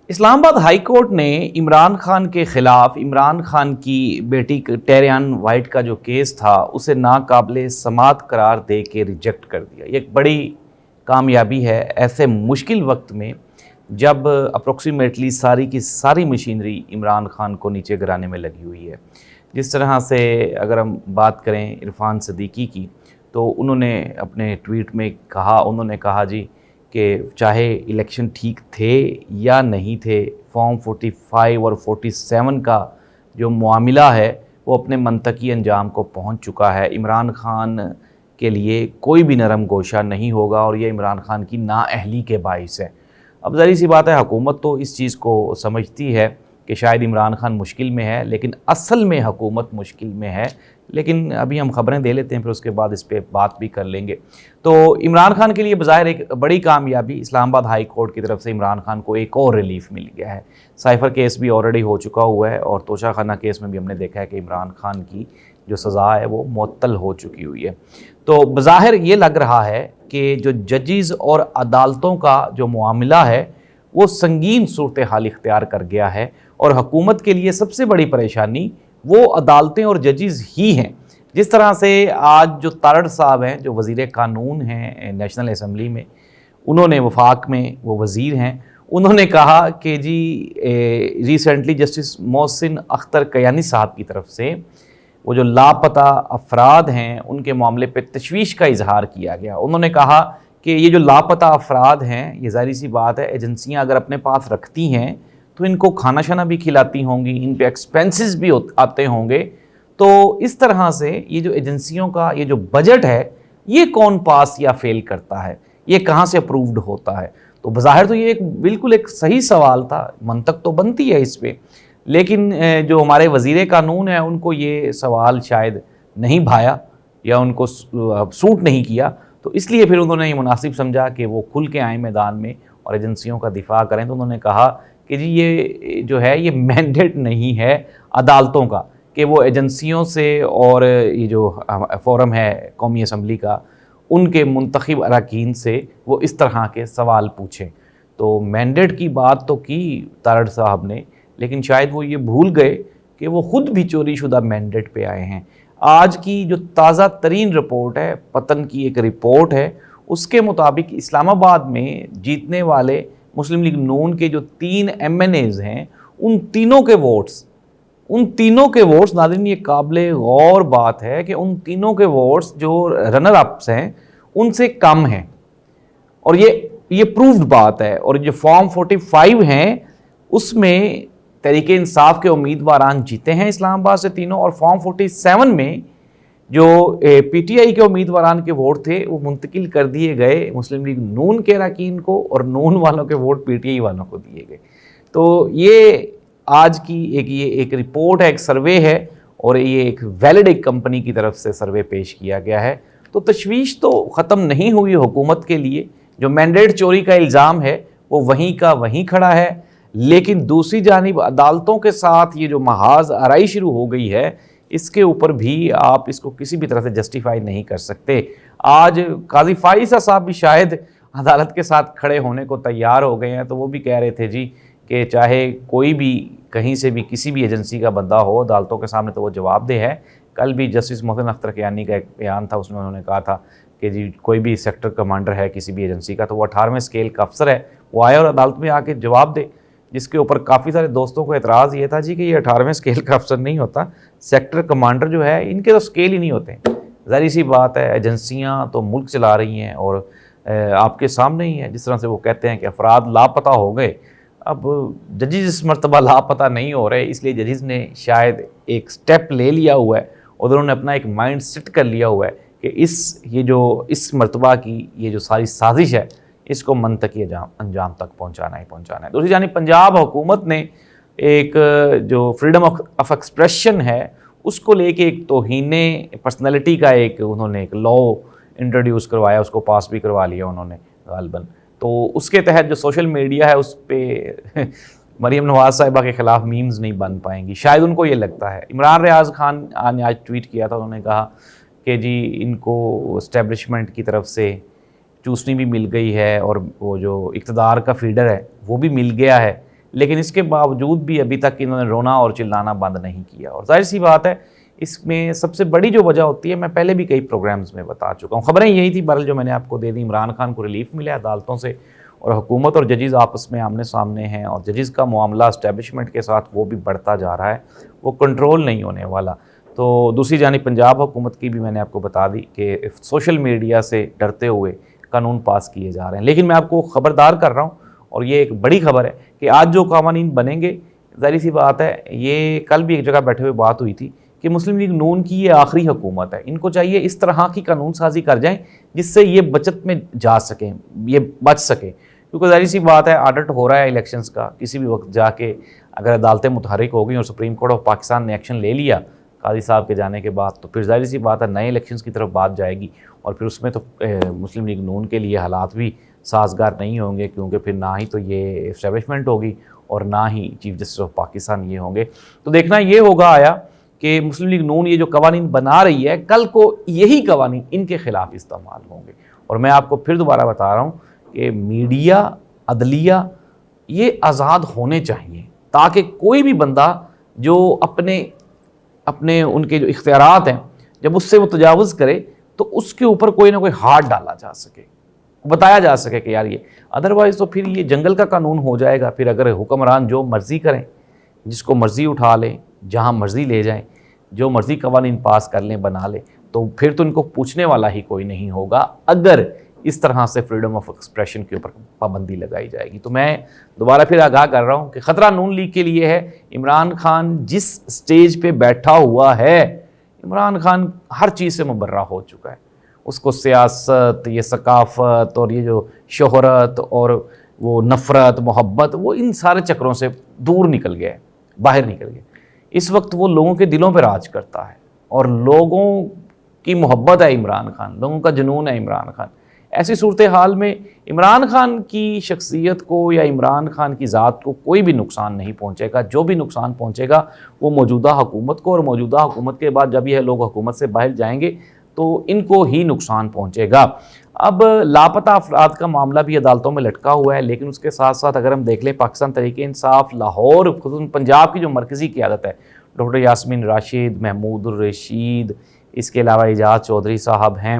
Islamabad high court ने इमरान खान के ख़िलाफ़ इमरान खान की बेटी टेरियान वाइट का जो केस था उसे नाकाबिले समाअत करार दे के रिजेक्ट कर दिया। ये एक बड़ी कामयाबी है ऐसे मुश्किल वक्त में, जब अप्रोक्सीमेटली सारी की सारी मशीनरी इमरान खान को नीचे गिराने में लगी हुई है। जिस तरह से अगर हम बात करें इरफान सदीकी की, तो उन्होंने अपने ट्वीट में कहा, उन्होंने कहा जी कि चाहे इलेक्शन ठीक थे या नहीं थे, फॉर्म 45 और 47 का जो मामला है वो अपने मंतकी अंजाम को पहुंच चुका है। इमरान खान के लिए कोई भी नरम गोशा नहीं होगा और ये इमरान खान की नाअहली के बाइस है। अब ज़ाहिर सी बात है, हुकूमत तो इस चीज़ को समझती है कि शायद इमरान खान मुश्किल में है, लेकिन असल में हुकूमत मुश्किल में है। लेकिन अभी हम खबरें दे लेते हैं, फिर उसके बाद इस पर बात भी कर लेंगे। तो इमरान खान के लिए बज़ाहिर एक बड़ी कामयाबी, इस्लामाबाद हाई कोर्ट की तरफ से इमरान खान को एक और रिलीफ मिल गया है। साइफ़र केस भी ऑलरेडी हो चुका हुआ है और तोशाखाना केस में भी हमने देखा है कि इमरान खान की जो सज़ा है वो मुअत्तल हो चुकी हुई है। तो बज़ाहिर ये लग रहा है कि जो जजेस और अदालतों का जो मामला है वो संगीन सूरत हाल इख्तियार कर गया है और हुकूमत के लिए सबसे बड़ी परेशानी वो अदालतें और जजेस ही हैं। जिस तरह से आज जो तारड़ साहब हैं, जो वज़ीर कानून हैं नेशनल असम्बली में, उन्होंने वफाक में वो वज़ीर हैं, उन्होंने कहा कि जी रिसेंटली जस्टिस मोहसिन अख्तर कयानी साहब की तरफ से वो जो लापता अफराद हैं उनके मामले पे तशवीश का इजहार किया गया। उन्होंने कहा कि ये जो लापता अफराद हैं, ये ज़ाहिर सी बात है एजेंसियाँ अगर अपने पास रखती हैं तो इनको खाना शाना भी खिलाती होंगी, इन पे एक्सपेंसेस भी आते होंगे। तो इस तरह से ये जो एजेंसियों का ये जो बजट है, ये कौन पास या फेल करता है, ये कहाँ से अप्रूव्ड होता है? तो बज़ाहिर तो ये एक बिल्कुल एक सही सवाल था, मंतक तो बनती है इस पे, लेकिन जो हमारे वज़ीर कानून हैं उनको ये सवाल शायद नहीं भाया या उनको सूट नहीं किया, तो इसलिए फिर उन्होंने ये मुनासिब समझा कि वो खुल के आएँ मैदान में और एजेंसियों का दिफा करें। तो उन्होंने कहा कि जी ये जो है ये मैंडेट नहीं है अदालतों का कि वो एजेंसियों से और ये जो फोरम है कौमी असम्बली का, उनके मुंतखब अरकान से वो इस तरह के सवाल पूछें। तो मैंडेट की बात तो की तारड़ साहब ने, लेकिन शायद वो ये भूल गए कि वो ख़ुद भी चोरी शुदा मैंडेट पे आए हैं। आज की जो ताज़ा तरीन रिपोर्ट है, पतन की एक रिपोर्ट है, उसके मुताबिक इस्लामाबाद में जीतने वाले मुस्लिम लीग नून के जो 3 MNAs हैं, उन तीनों के वोट्स नाज़रीन, ये काबिले गौर बात है कि उन तीनों के वोट्स जो रनर अप्स हैं उनसे कम हैं और ये प्रूव्ड बात है। और जो फॉर्म 45 हैं उसमें तहरीक इंसाफ के उम्मीदवारान जीते हैं इस्लामाबाद से तीनों, और फॉर्म 47 में जो PTI के उम्मीदवारान के वोट थे वो मुंतकिल कर दिए गए मुस्लिम लीग नून के अरकान को और नून वालों के वोट PTI वालों को दिए गए। तो ये आज की एक रिपोर्ट है, एक सर्वे है, और ये एक वैलिड एक कंपनी की तरफ से सर्वे पेश किया गया है। तो तशवीश तो ख़त्म नहीं हुई हुकूमत के लिए। जो मैंडेट चोरी का इल्ज़ाम है वो वहीं का वहीं खड़ा है, लेकिन दूसरी जानिब अदालतों के साथ ये जो महाज आराई शुरू हो गई है, इसके ऊपर भी आप इसको किसी भी तरह से जस्टिफाई नहीं कर सकते। आज काजी फाइसा साहब भी शायद अदालत के साथ खड़े होने को तैयार हो गए हैं। तो वो भी कह रहे थे जी कि चाहे कोई भी कहीं से भी किसी भी एजेंसी का बंदा हो अदालतों के सामने तो वो जवाबदेह है। कल भी जस्टिस मोहसिन अख्तर कयानी का एक बयान था, उसमें उन्होंने कहा था कि जी कोई भी सेक्टर कमांडर है किसी भी एजेंसी का, तो वो 18वें स्केल का अफसर है, वो आए और अदालत में आके जवाब दे। जिसके ऊपर काफ़ी सारे दोस्तों को एतराज़ ये था जी कि ये 18वें स्केल का अफसर नहीं होता, सेक्टर कमांडर जो है इनके तो स्केल ही नहीं होते। ज़ाहिर सी बात है, एजेंसियाँ तो मुल्क चला रही हैं और आपके सामने ही है। जिस तरह से वो कहते हैं कि अफराद लापता हो गए, अब जजेस इस मरतबा लापता नहीं हो रहे, इसलिए जजेस ने शायद एक स्टेप ले लिया हुआ है और उन्होंने अपना एक माइंड सेट कर लिया हुआ है कि इस मरतबा की ये जो सारी साजिश है इसको मंतकी अंजाम तक पहुँचाना ही पहुँचाना है। दूसरी जानिब पंजाब हुकूमत ने एक जो फ्रीडम ऑफ एक्सप्रेशन है उसको लेके एक तौहीने पर्सनैलिटी का उन्होंने एक लॉ इंट्रोड्यूस करवाया, उसको पास भी करवा लिया उन्होंने गालबन। तो उसके तहत जो सोशल मीडिया है उस पर मरीम नवाज साहिबा के ख़िलाफ़ मीम्स नहीं बन पाएंगी, शायद उनको ये लगता है। इमरान रियाज खान ने आज ट्वीट किया था, उन्होंने कहा कि जी इनको इस्टेब्लिशमेंट की तरफ से चूसनी भी मिल गई है और वो जो इक़्तिदार का फीडर है वो भी मिल गया है, लेकिन इसके बावजूद भी अभी तक इन्होंने रोना और चिल्लाना बंद नहीं किया। और जाहिर सी बात है, इसमें सबसे बड़ी जो वजह होती है, मैं पहले भी कई प्रोग्राम्स में बता चुका हूँ, खबरें यही थी बहरहाल जो मैंने आपको दे दी। इमरान खान को रिलीफ मिला अदालतों से और हुकूमत और जजेस आपस में आमने सामने हैं, और जजेस का मामला इस्टेब्लिशमेंट के साथ वो भी बढ़ता जा रहा है, वो कंट्रोल नहीं होने वाला। तो दूसरी जानिब पंजाब हुकूमत की भी मैंने आपको बता दी कि सोशल मीडिया से डरते हुए कानून पास किए जा रहे हैं। लेकिन मैं आपको ख़बरदार कर रहा हूँ, और ये एक बड़ी खबर है कि आज जो कानून बनेंगे, ज़ाहिर सी बात है, ये कल भी एक जगह बैठे हुए बात हुई थी कि मुस्लिम लीग नून की ये आखिरी हुकूमत है, इनको चाहिए इस तरह की कानून साजी कर जाएं जिससे ये बचत में जा सकें, ये बच सके। क्योंकि ज़ाहिर सी बात है, ऑडिट हो रहा है इलेक्शंस का, किसी भी वक्त जाके अगर अदालतें मुतहरिक हो गई और सुप्रीम कोर्ट ऑफ पाकिस्तान ने एक्शन ले लिया काजी साहब के जाने के बाद, तो फिर ज़ाहिर सी बात है नए इलेक्शंस की तरफ बात जाएगी, और फिर उसमें तो मुस्लिम लीग नून के लिए हालात भी साजगार नहीं होंगे, क्योंकि फिर ना ही तो ये इस्टेब्लिशमेंट होगी और ना ही चीफ जस्टिस ऑफ पाकिस्तान ये होंगे। तो देखना ये होगा आया कि मुस्लिम लीग नून ये जो कवानीन बना रही है, कल को यही कवानीन इनके खिलाफ इस्तेमाल होंगे। और मैं आपको फिर दोबारा बता रहा हूँ कि मीडिया, अदलिया ये आज़ाद होने चाहिए, ताकि कोई भी बंदा जो अपने उनके जो इख्तियारात हैं, जब उससे वो तजावुज़ करे तो उसके ऊपर कोई ना कोई हाथ डाला जा सके, बताया जा सके कि यार ये, अदरवाइज़ तो फिर ये जंगल का कानून हो जाएगा। फिर अगर हुक्मरान जो मर्ज़ी करें, जिसको मर्ज़ी उठा लें, जहाँ मर्ज़ी ले जाएं, जो मर्ज़ी कवानीन पास कर लें, बना लें, तो फिर तो इनको पूछने वाला ही कोई नहीं होगा अगर इस तरह से फ्रीडम ऑफ एक्सप्रेशन के ऊपर पाबंदी लगाई जाएगी। तो मैं दोबारा फिर आगाह कर रहा हूँ कि ख़तरा नून लीग के लिए है। इमरान खान जिस स्टेज पे बैठा हुआ है, इमरान खान हर चीज़ से मुबर्रा हो चुका है। उसको सियासत, ये सकाफ़त और ये जो शोहरत और वो नफ़रत, मोहब्बत, वो इन सारे चक्रों से दूर निकल गया है, बाहर निकल गया। इस वक्त वो लोगों के दिलों पर राज करता है और लोगों की मोहब्बत है इमरान खान, लोगों का जुनून है इमरान खान। ऐसी सूरत हाल में इमरान खान की शख्सियत को या इमरान खान की ज़ात को कोई भी नुकसान नहीं पहुँचेगा। जो भी नुकसान पहुँचेगा वो मौजूदा हुकूमत को, और मौजूदा हुकूमत के बाद जब यह लोग हुकूमत से बाहर जाएंगे तो इनको ही नुकसान पहुँचेगा। अब लापता अफराद का मामला भी अदालतों में लटका हुआ है, लेकिन उसके साथ साथ अगर हम देख लें, पाकिस्तान तहरीक इंसाफ लाहौर, खुसूसन पंजाब की जो मरकज़ी क़यादत है, डॉक्टर यास्मीन राशिद, महमूद रशीद, इसके अलावा एजाज चौधरी साहब हैं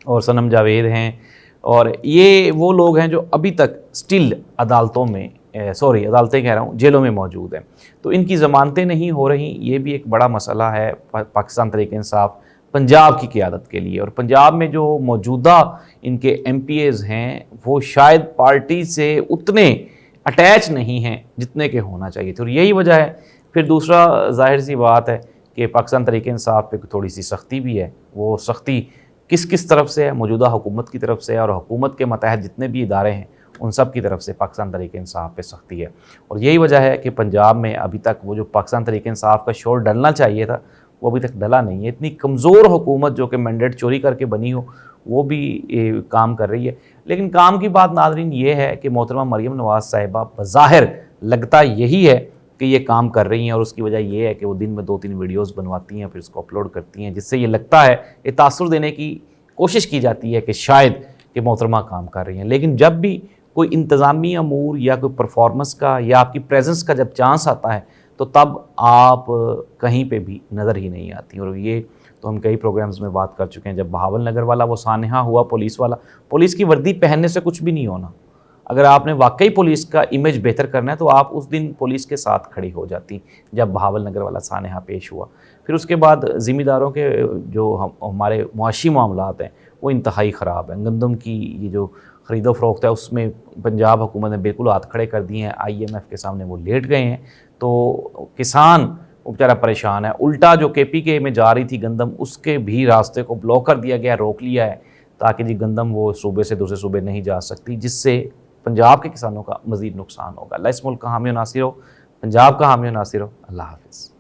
और सनम जावेद हैं, और ये वो लोग हैं जो अभी तक स्टिल अदालतों में अदालतें कह रहा हूँ, जेलों में मौजूद हैं। तो इनकी ज़मानतें नहीं हो रही, ये भी एक बड़ा मसला है पाकिस्तान तहरीक इंसाफ पंजाब की क़यादत के लिए। और पंजाब में जो मौजूदा इनके MPAs हैं वो शायद पार्टी से उतने अटैच नहीं हैं जितने के होना चाहिए थे, और यही वजह है। फिर दूसरा जाहिर सी बात है कि पाकिस्तान तहरीक इंसाफ पे थोड़ी सी सख्ती भी है। वो सख्ती किस तरफ से है? मौजूदा हुकूमत की तरफ से है, और हुकूमत के मतहत जितने भी इदारे हैं उन सब की तरफ से पाकिस्तान तहरीक इंसाफ पे सख्ती है। और यही वजह है कि पंजाब में अभी तक वो जो पाकिस्तान तहरीक इंसाफ का शोर डलना चाहिए था वो अभी तक डला नहीं है। इतनी कमज़ोर हुकूमत जो कि मैंडेट चोरी करके बनी हो, वो भी काम कर रही है। लेकिन काम की बात नाज़रीन ये है कि मोहतरमा मरीम नवाज़ साहिबा बज़ाहिर लगता यही है कि ये काम कर रही हैं, और उसकी वजह ये है कि वो दिन में 2-3 वीडियोस बनवाती हैं, फिर उसको अपलोड करती हैं, जिससे ये लगता है, ये तासुर देने की कोशिश की जाती है कि शायद कि मोहतरमा काम कर रही हैं। लेकिन जब भी कोई इंतज़ामी अमूर या कोई परफॉर्मेंस का या आपकी प्रेजेंस का जब चांस आता है, तो तब आप कहीं पे भी नज़र ही नहीं आती। और ये तो हम कई प्रोग्राम्स में बात कर चुके हैं। जब बहावल नगर वाला वो सानहा हुआ पुलिस वाला, पुलिस की वर्दी पहनने से कुछ भी नहीं होना। अगर आपने वाकई पुलिस का इमेज बेहतर करना है तो आप उस दिन पुलिस के साथ खड़ी हो जाती, जब बहावल नगर वाला सानहा पेश हुआ। फिर उसके बाद ज़िम्मेदारों के जो हमारे मुआशी मामलात हैं वो इंतहाई ख़राब हैं। गंदम की ये जो ख़रीदो फ़रोख्त है उसमें पंजाब हुकूमत ने बिल्कुल हाथ खड़े कर दिए हैं, IMF के सामने वो लेट गए हैं। तो किसान बेचारा परेशान है। उल्टा जो KPK में जा रही थी गंदम, उसके भी रास्ते को ब्लॉक कर दिया गया, रोक लिया है, ताकि जी गंदम वो सूबे से दूसरे सूबे नहीं जा सकती, जिससे पंजाब के किसानों का मज़ीद नुकसान होगा। अल्लाह इस मुल्क का हामी नासिर हो, पंजाब का हामी नासिर हो। अल्लाह हाफ़िज़।